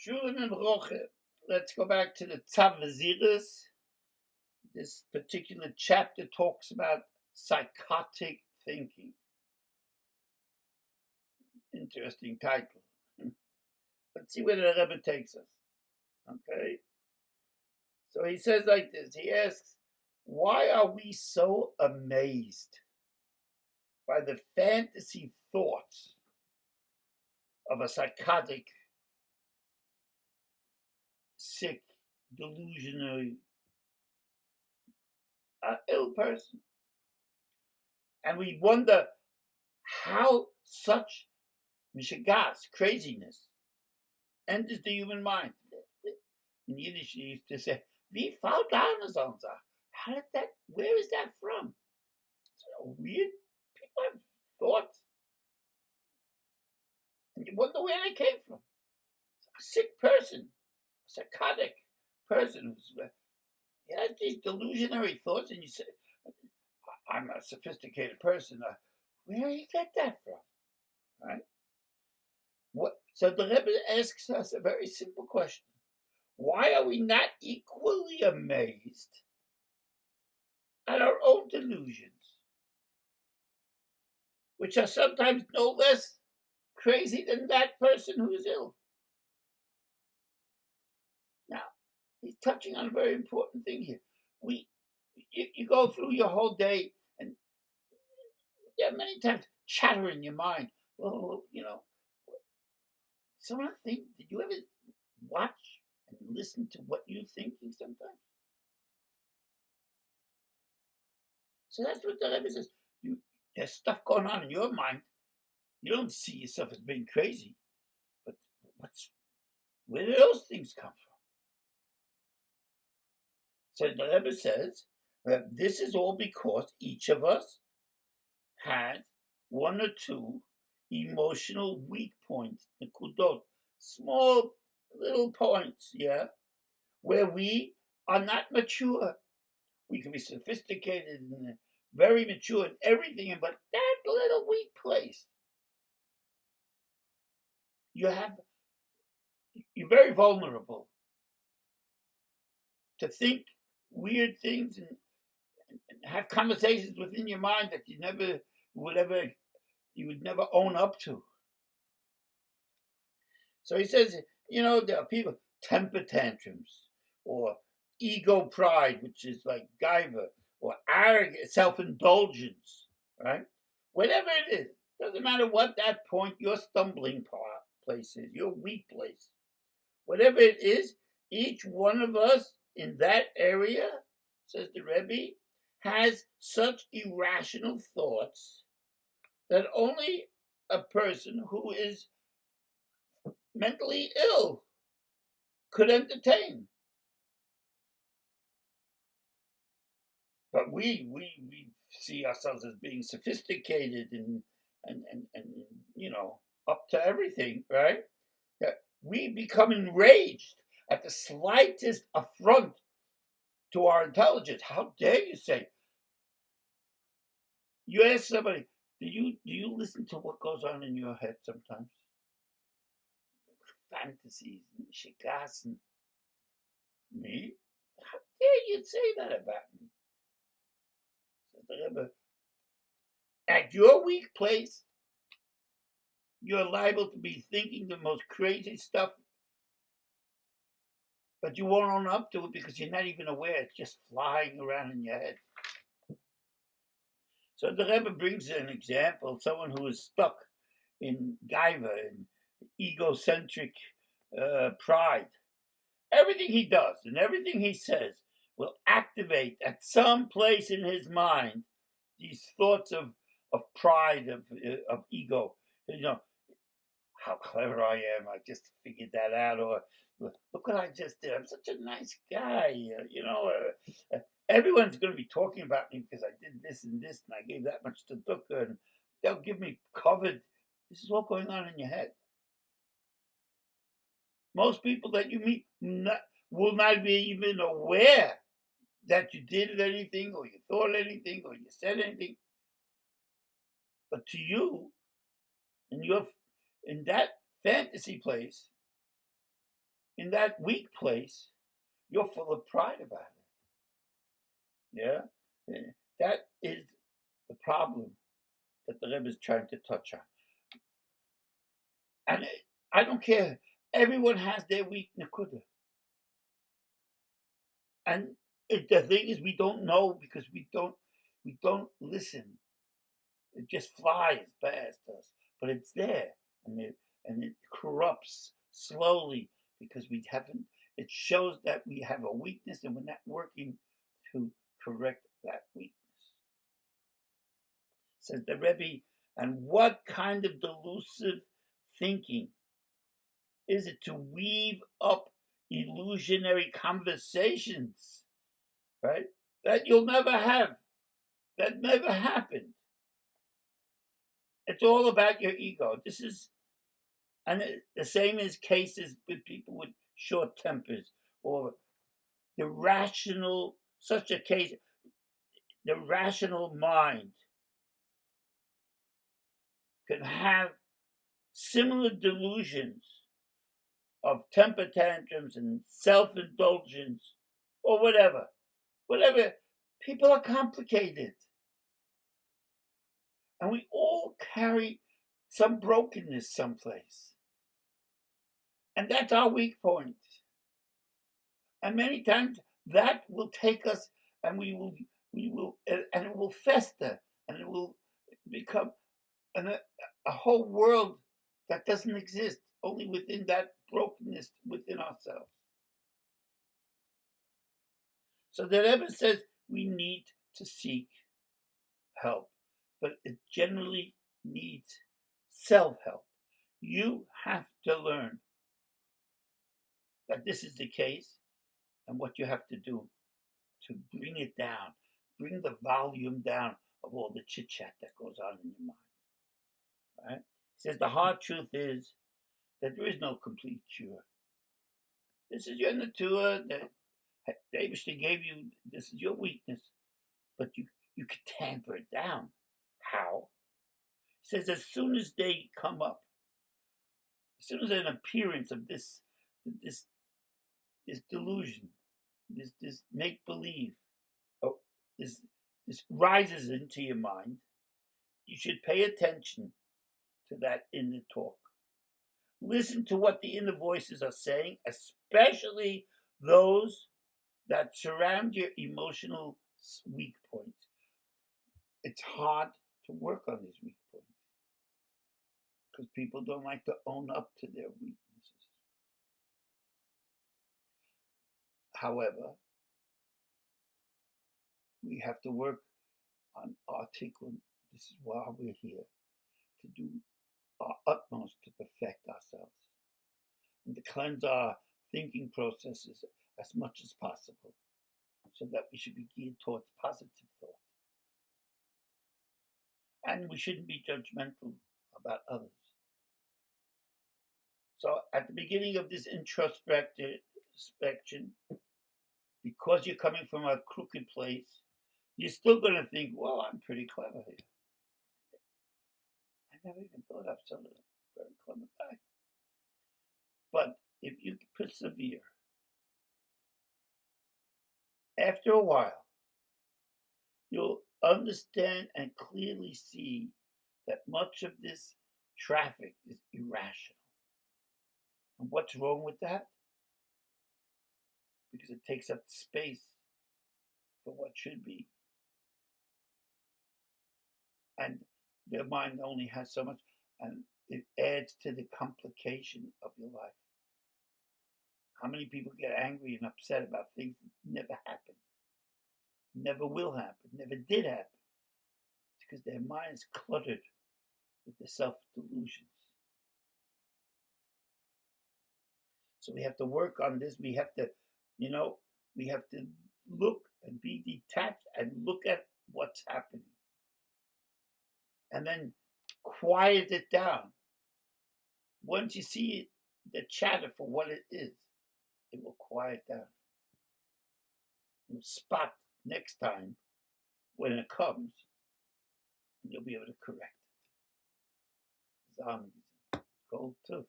Shulim and Broche. Let's go back to the Tzav Vziruz. This particular chapter talks about psychotic thinking. Interesting title. Let's see where the Rebbe takes us. Okay. So he says like this. He asks, why are we so amazed by the fantasy thoughts of a psychotic, sick, delusional, ill person? And we wonder how such mishigas, craziness, enters the human mind. In Yiddish, you used to say, "Wie fällt das an?" How did that? Where is that from? So weird. People have thoughts, and you wonder where they came from. A sick person, a psychotic person, he has these delusionary thoughts, and you say, "I'm a sophisticated person. Where do you get that from?" Right? What? So the Rebbe asks us a very simple question. Why are we not equally amazed at our own delusions, which are sometimes no less crazy than that person who is ill? Now, he's touching on a very important thing here. You go through your whole day, and there are many times chatter in your mind. Well, some of the things, did you ever watch and listen to what you're thinking sometimes? So that's what the Rebbe says. There's stuff going on in your mind. You don't see yourself as being crazy, but where do those things come from? So the Rebbe says that this is all because each of us had one or two emotional weak points, the kudot, small little points, where we are not mature. We can be sophisticated and very mature in everything, but that little weak place, you're very vulnerable to think weird things and have conversations within your mind that you would never own up to. So he says, there are people, temper tantrums, or ego pride, which is like gaiva, or arrogance, self-indulgence, right? Whatever it is, doesn't matter what that point, your stumbling place is, your weak place. Whatever it is, each one of us in that area, says the Rebbe, has such irrational thoughts that only a person who is mentally ill could entertain. But we see ourselves as being sophisticated and up to everything, right? That we become enraged at the slightest affront to our intelligence. How dare you say? You ask somebody, do you listen to what goes on in your head sometimes? Fantasies and shigas and me? How dare you say that about me? Says the Rebbe, at your weak place, you're liable to be thinking the most crazy stuff, but you won't own up to it because you're not even aware. It's just flying around in your head. So the Rebbe brings an example, someone who is stuck in gaiva, in egocentric pride. Everything he does and everything he says will activate at some place in his mind these thoughts of pride, of ego. How clever I am! I just figured that out. Or look what I just did. I'm such a nice guy. Everyone's going to be talking about me because I did this and this, and I gave that much to Dukkha, and they'll give me covered. This is all going on in your head. Most people that you meet will not be even aware that you did anything, or you thought anything, or you said anything. But to you, in that fantasy place, in that weak place, you're full of pride about it. Yeah? That is the problem that the Rebbe is trying to touch on. And I don't care. Everyone has their weak nakuda. And the thing is, we don't know because we don't listen. It just flies past us, but it's there, and it corrupts slowly because we haven't. It shows that we have a weakness, and we're not working to correct that weakness. Says the Rebbe, and what kind of delusive thinking is it to weave up illusionary conversations, right? That you'll never have, that never happened. It's all about your ego. This is, and the same is cases with people with short tempers or the rational, such a case, the rational mind can have similar delusions of temper tantrums and self-indulgence or whatever. People are complicated. And we all carry some brokenness someplace. And that's our weak point. And many times that will take us and and it will fester and it will become a whole world that doesn't exist, only within that brokenness within ourselves. So the Rebbe says we need to seek help, but it generally needs self-help. You have to learn that this is the case and what you have to do to bring it down, bring the volume down of all the chit-chat that goes on in your mind. Right? He says the hard truth is that there is no complete cure. This is your natura that Pieszno gave you. This is your weakness, but you can tamper it down. How? He says as soon as they come up, as soon as an appearance of this delusion, this make believe, oh, this rises into your mind, you should pay attention to that inner talk. Listen to what the inner voices are saying, especially those that surround your emotional weak points. It's hard to work on these weak points because people don't like to own up to their weaknesses. However, we have to work on our tikkun. This is why we're here, to do our utmost to perfect ourselves and to cleanse our thinking processes as much as possible so that we should be geared towards positive thought. And we shouldn't be judgmental about others. So at the beginning of this introspection, because you're coming from a crooked place, you're still going to think, well, I'm pretty clever here. I never even thought of some very clever guy. But if you persevere, after a while, you'll understand and clearly see that much of this traffic is irrational. And what's wrong with that? Because it takes up space for what should be. And their mind only has so much, and it adds to the complication of your life. How many people get angry and upset about things that never happened, never will happen, never did happen? It's because their mind is cluttered with the self-delusions. So we have to work on this. We have to, we have to look and be detached and look at what's happening. And then quiet it down. Once you see the chatter for what it is, it will quiet down. You'll spot next time when it comes, and you'll be able to correct it. Cold too.